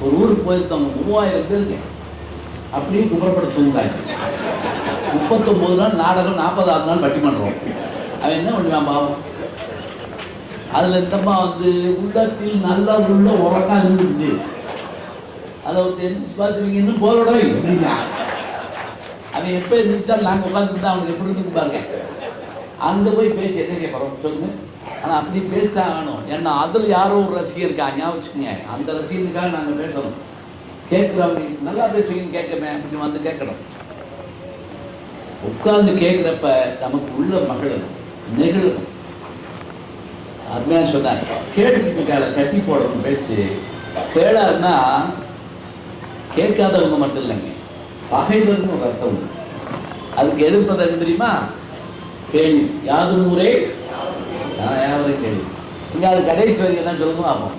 ஒரு ஊருக்கு போயிருந்தவங்க 3000 பேருக்கு அப்படியும் கும்பலப்படுத்துவாங்க. 39 நாள் நாடகம், 40ஆவது நாள் பட்டிமன்றம். அவன் என்ன பண்ணுவான் பாவம்? அதில் இந்தம்மா வந்து உள்ளத்தில் நல்லா உள்ள உறக்கா இருந்துருக்கு. அதை வந்து எந்திரிச்சு பார்த்துருவீங்க, இன்னும் போலோட அப்படின்னா அவன் எப்போ இருந்துச்சாலும் நாங்கள் உட்காந்துருந்தா அவனுக்கு எப்படி இருந்து பாருங்க. அங்கே போய் பேசி என்ன செய்ய போகிறோம் சொல்லுங்க. ஆனால் அப்படி பேசிதான் ஆகணும். ஏன்னா அதில் யாரோ ஒரு ரசிகர் இருக்கா, ஞாபகம் வச்சுக்கோங்க. அந்த ரசிகனுக்காக நாங்கள் பேசணும். கேட்குறவங்க நல்லா பேசுவீங்கன்னு கேட்கமே அப்படின்னு வந்து கேட்கணும். உட்கார்ந்து கேட்குறப்ப நமக்கு உள்ள மகிழணும், நெகிழணும். அருமையாக சொன்னாங்க, கேட்டுக்கிட்டு இருக்கால கட்டி போடணும் பேச்சு. கேளாருன்னா கேட்காதவங்க மட்டும் இல்லைங்க, பகைவர்னு ஒரு அர்த்தம் உண்டு. அதுக்கு எடுப்பது தெரியுமா? கேள்வி. யாதும் ஊரே யாவரையும் கேள்வி. இங்கே அது கடைசி வரைக்கும் தான் சொல்லுங்க ஆகும்.